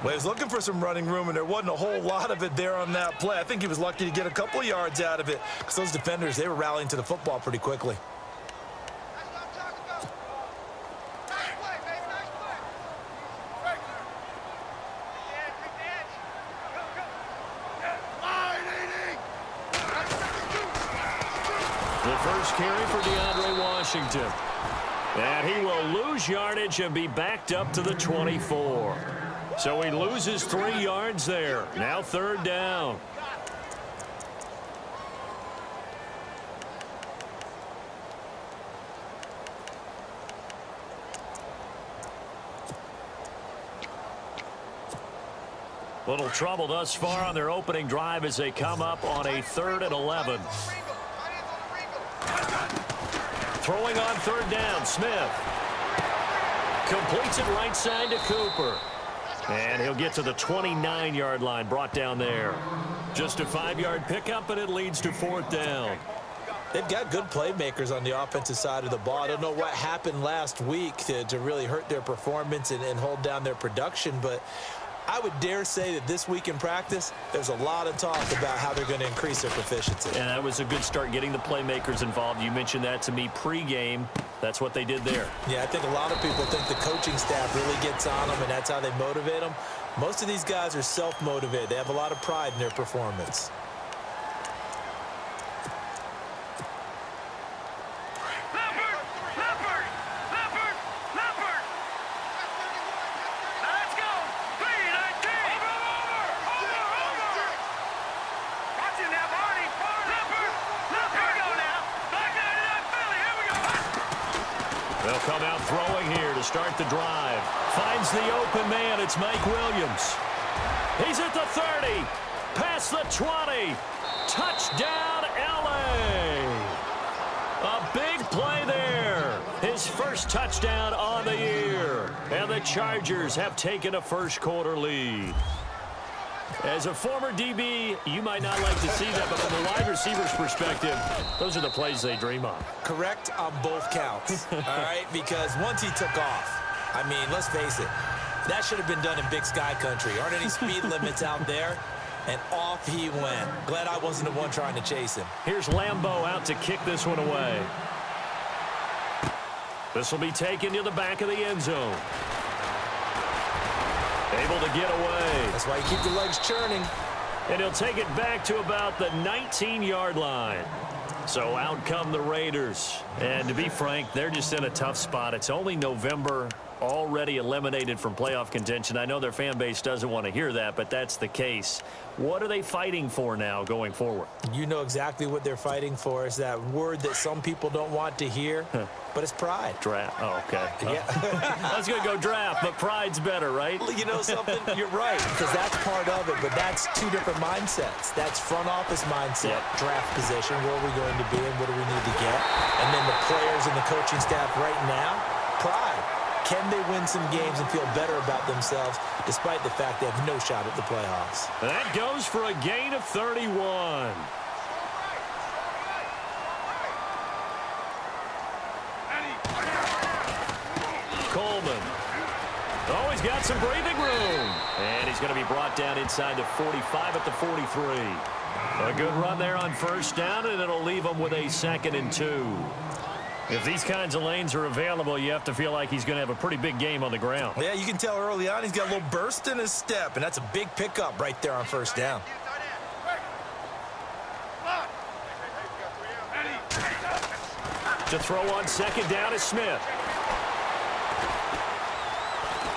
Well, he was looking for some running room, and there wasn't a whole lot of it there on that play. I think he was lucky to get a couple of yards out of it because those defenders, they were rallying to the football pretty quickly. The first carry for DeAndre Washington. And he will lose yardage and be backed up to the 24. So he loses 3 yards there. Now 3rd down. Little trouble thus far on their opening drive as they come up on a 3rd and 11. Throwing on 3rd down, Smith. Completes it right side to Cooper. And he'll get to the 29-yard line, brought down there. Just a 5-yard pickup, and it leads to 4th down. They've got good playmakers on the offensive side of the ball. I don't know what happened last week to really hurt their performance and hold down their production, but I would dare say that this week in practice, there's a lot of talk about how they're going to increase their proficiency. And that was a good start, getting the playmakers involved. You mentioned that to me pregame. That's what they did there. Yeah, I think a lot of people think the coaching staff really gets on them, and that's how they motivate them. Most of these guys are self-motivated. They have a lot of pride in their performance. They'll come out throwing here to start the drive. Finds the open man. It's Mike Williams. He's at the 30. Past the 20. Touchdown, L.A. A big play there. His first touchdown on the year. And the Chargers have taken a first-quarter lead. As a former DB, you might not like to see that, but from the wide receiver's perspective, those are the plays they dream of. Correct on both counts, all right? Because once he took off, I mean, let's face it, that should have been done in Big Sky Country. Aren't any speed limits out there? And off he went. Glad I wasn't the one trying to chase him. Here's Lambeau out to kick this one away. This will be taken to the back of the end zone. Able to get away. That's why you keep the legs churning. And he'll take it back to about the 19-yard line. So out come the Raiders. And to be frank, they're just in a tough spot. It's only November, already eliminated from playoff contention. I know their fan base doesn't want to hear that, but that's the case. What are they fighting for now going forward? You know exactly what they're fighting for. Is that word that some people don't want to hear, but it's pride. Draft. Oh, okay. Yeah. I was going to go draft, but pride's better, right? Well, you know something? You're right, because that's part of it, but that's two different mindsets. That's front office mindset, draft position, where are we going to be and what do we need to get? And then the players and the coaching staff right now, pride. Can they win some games and feel better about themselves despite the fact they have no shot at the playoffs? That goes for a gain of 31. Coleman. Oh, he's got some breathing room. And he's going to be brought down inside the 45 at the 43. A good run there on first down, and it'll leave him with a 2nd and 2. If these kinds of lanes are available, you have to feel like he's going to have a pretty big game on the ground. Yeah, you can tell early on he's got a little burst in his step, and that's a big pickup right there on first down. To throw on 2nd down is Smith.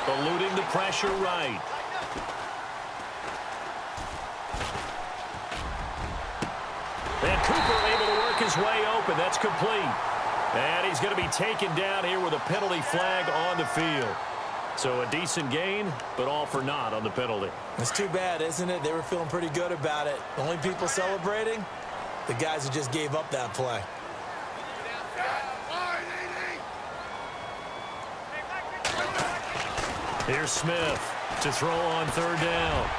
Eluding the pressure right. And Cooper able to work his way open. That's complete. And he's going to be taken down here with a penalty flag on the field. So a decent gain, but all for naught on the penalty. It's too bad, isn't it? They were feeling pretty good about it. The only people celebrating, the guys who just gave up that play. Here's Smith to throw on 3rd down.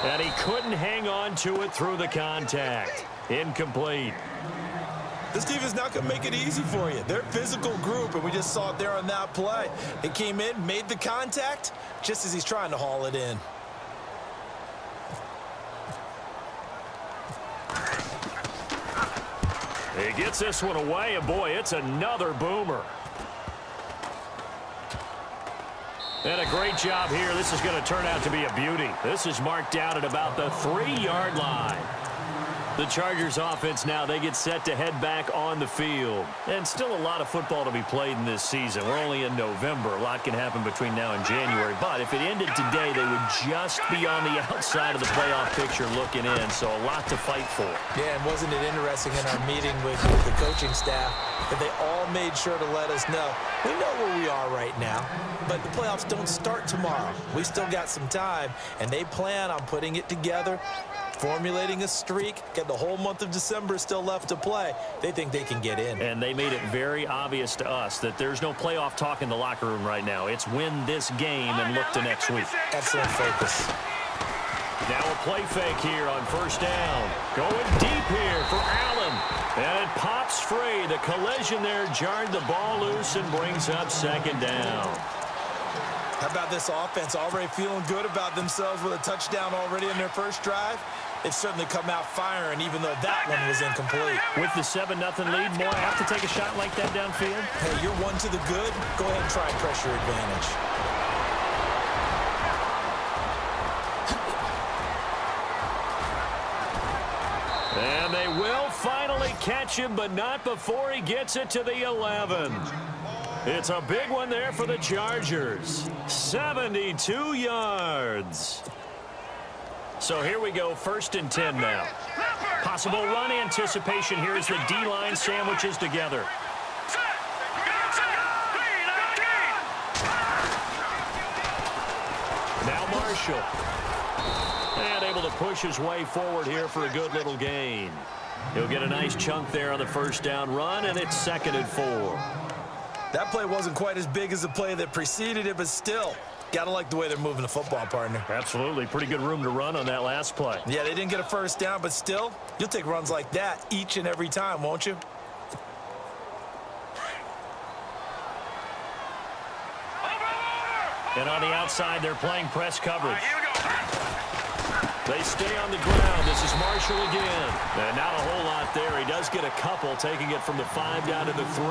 And he couldn't hang on to it through the contact. Incomplete. This defense is not going to make it easy for you. They're a physical group, and we just saw it there on that play. They came in, made the contact, just as he's trying to haul it in. He gets this one away, and boy, it's another boomer. And a great job here. This is going to turn out to be a beauty. This is marked down at about the 3-yard line. The Chargers offense now, they get set to head back on the field. And still a lot of football to be played in this season. We're only in November. A lot can happen between now and January. But if it ended today, they would just be on the outside of the playoff picture looking in. So a lot to fight for. Yeah, and wasn't it interesting in our meeting with the coaching staff that they all made sure to let us know, we know where we are right now, but the playoffs don't start tomorrow. We still got some time, and they plan on putting it together, formulating a streak, get the whole month of December still left to play. They think they can get in. And they made it very obvious to us that there's no playoff talk in the locker room right now. It's win this game and look to next week. Excellent focus. Now a play fake here on first down. Going deep here for Allen. And it pops free. The collision there jarred the ball loose and brings up second down. How about this offense already feeling good about themselves with a touchdown already in their first drive? They've certainly come out firing, even though that one was incomplete. With the 7-0 lead, more have to take a shot like that downfield? Hey, you're one to the good. Go ahead and try and press your advantage. And they will finally catch him, but not before he gets it to the 11. It's a big one there for the Chargers. 72 yards. So here we go, 1st and 10 now. Possible run anticipation here as the D-line sandwiches together. Now Marshall. And able to push his way forward here for a good little gain. He'll get a nice chunk there on the first down run, and it's 2nd and 4. That play wasn't quite as big as the play that preceded it, but still, gotta like the way they're moving the football, partner. Absolutely. Pretty good room to run on that last play. Yeah, they didn't get a first down, but still, you'll take runs like that each and every time, won't you? And on the outside, they're playing press coverage. They stay on the ground. This is Marshall again. And not a whole lot there. He does get a couple, taking it from the 5 down to the 3.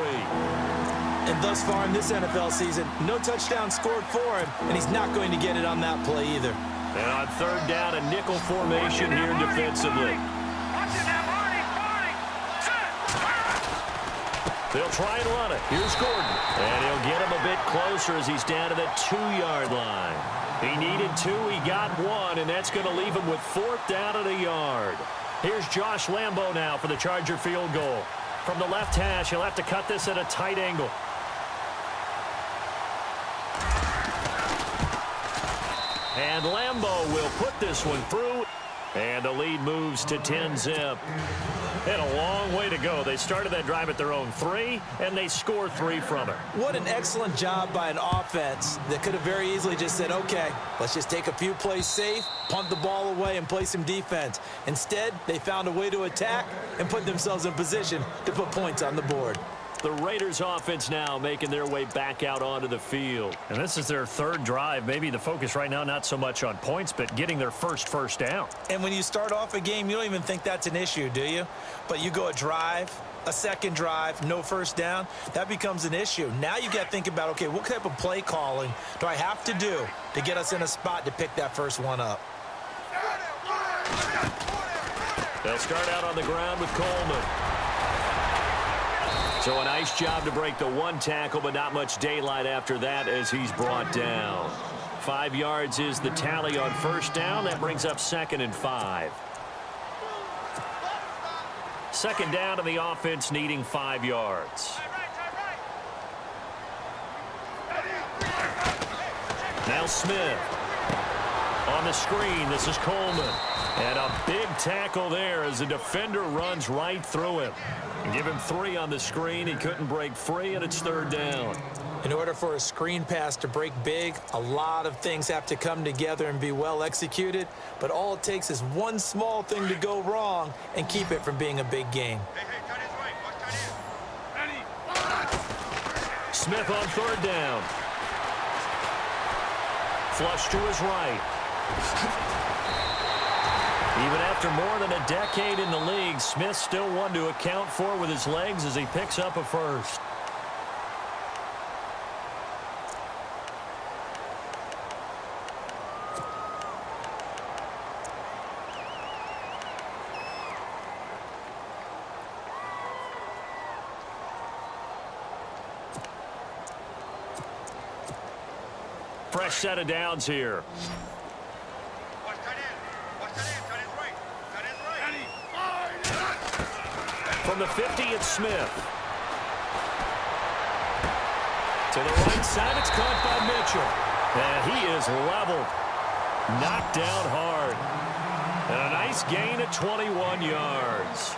And thus far in this NFL season, no touchdown scored for him, and he's not going to get it on that play either. And on 3rd down, a nickel formation here defensively. They'll try and run it. Here's Gordon. And he'll get him a bit closer as he's down to the 2-yard line. He needed 2, he got 1, and that's going to leave him with 4th down at a yard. Here's Josh Lambo now for the Charger field goal. From the left hash, he'll have to cut this at a tight angle. And Lambo will put this one through. And the lead moves to 10-zip. And a long way to go. They started that drive at their own 3, and they scored 3 from it. What an excellent job by an offense that could have very easily just said, okay, let's just take a few plays safe, punt the ball away, and play some defense. Instead, they found a way to attack and put themselves in position to put points on the board. The Raiders offense now making their way back out onto the field. And this is their 3rd drive. Maybe the focus right now not so much on points, but getting their first down. And when you start off a game, you don't even think that's an issue, do you? But you go a drive, a 2nd drive, no first down, that becomes an issue. Now you got to think about, okay, what type of play calling do I have to do to get us in a spot to pick that first one up? They'll start out on the ground with Coleman. So a nice job to break the 1 tackle, but not much daylight after that as he's brought down. 5 yards is the tally on first down. That brings up 2nd and 5. 2nd down, and the offense needing 5 yards. Now Smith. On the screen, this is Coleman. And a big tackle there as the defender runs right through him. Give him 3 on the screen. He couldn't break free, and it's 3rd down. In order for a screen pass to break big, a lot of things have to come together and be well executed. But all it takes is one small thing to go wrong and keep it from being a big game. Smith on third down. Flush to his right. Even after more than a decade in the league, Smith's still one to account for with his legs as he picks up a first. Fresh set of downs here. From the 50, it's Smith. To the right side, it's caught by Mitchell. And he is leveled. Knocked down hard. And a nice gain at 21 yards.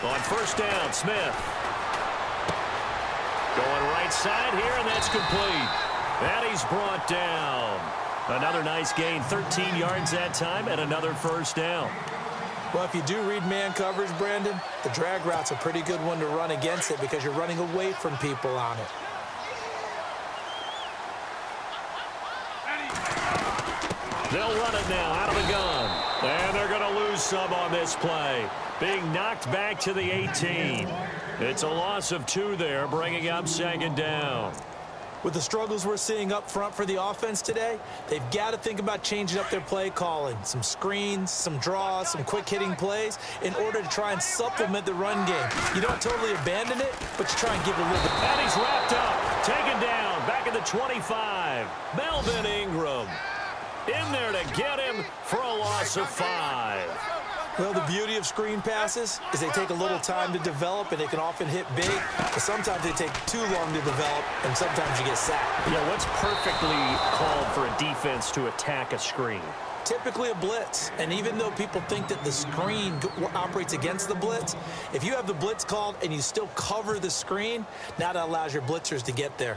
On first down, Smith. Going right side here, and that's complete. And he's brought down. Another nice gain, 13 yards that time, and another first down. Well, if you do read man coverage, Brandon, the drag route's a pretty good one to run against it because you're running away from people on it. They'll run it now out of the gun. And they're going to lose some on this play. Being knocked back to the 18. It's a loss of 2 there, bringing up second down. With the struggles we're seeing up front for the offense today, they've got to think about changing up their play calling. Some screens, some draws, some quick-hitting plays in order to try and supplement the run game. You don't totally abandon it, but you try and give it a little bit. And he's wrapped up, taken down, back at the 25. Melvin Ingram in there to get him for a loss of 5. Well, the beauty of screen passes is they take a little time to develop, and they can often hit big, but sometimes they take too long to develop, and sometimes you get sacked. Yeah, what's perfectly called for a defense to attack a screen? Typically a blitz, and even though people think that the screen operates against the blitz, if you have the blitz called and you still cover the screen, now that allows your blitzers to get there.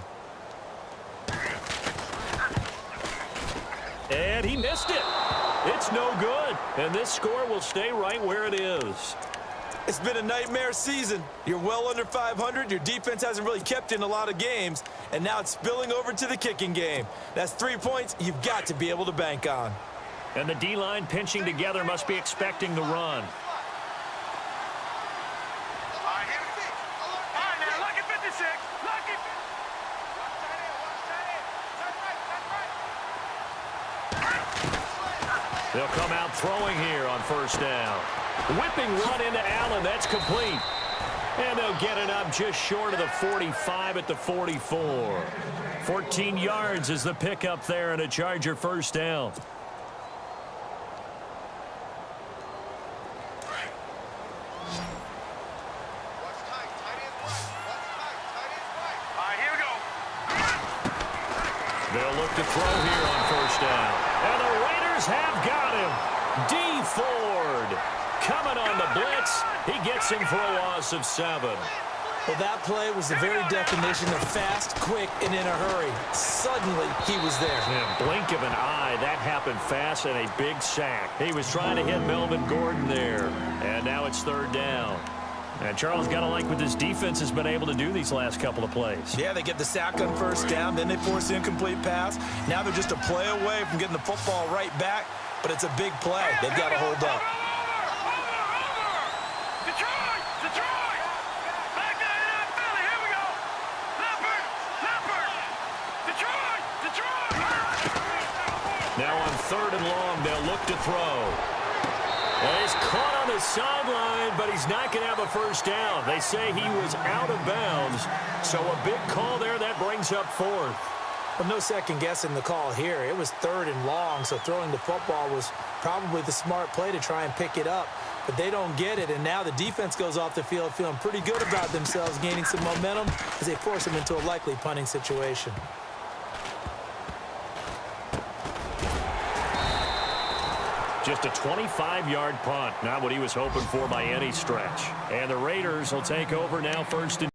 And he missed it. It's no good. And this score will stay right where it is. It's been a nightmare season. You're well under 500. Your defense hasn't really kept in a lot of games. And now it's spilling over to the kicking game. That's 3 points you've got to be able to bank on. And the D-line pinching together must be expecting the run. They'll come out throwing here on first down. Whipping run into Allen. That's complete. And they'll get it up just short of the 45 at the 44. 14 yards is the pickup there and a Charger first down. They'll look to throw here on first down. And the Raiders have got him. D. Ford coming on the blitz. He gets him for a loss of 7. Well, that play was the very definition of fast, quick, and in a hurry. Suddenly, he was there. Yeah, blink of an eye. That happened fast and a big sack. He was trying to hit Melvin Gordon there. And now it's third down. And Charles got to like what this defense has been able to do these last couple of plays. Yeah, they get the sack on first down, then they force the incomplete pass. Now they're just a play away from getting the football right back, but it's a big play. They've got to hold up. Now on third and long, they'll look to throw. And he's caught on the sideline, but he's not going to have a first down. They say he was out of bounds, so a big call there that brings up fourth. Well, no second guessing the call here. It was third and long, so throwing the football was probably the smart play to try and pick it up. But they don't get it, and now the defense goes off the field feeling pretty good about themselves, gaining some momentum as they force them into a likely punting situation. Just a 25-yard punt. Not what he was hoping for by any stretch. And the Raiders will take over now, first and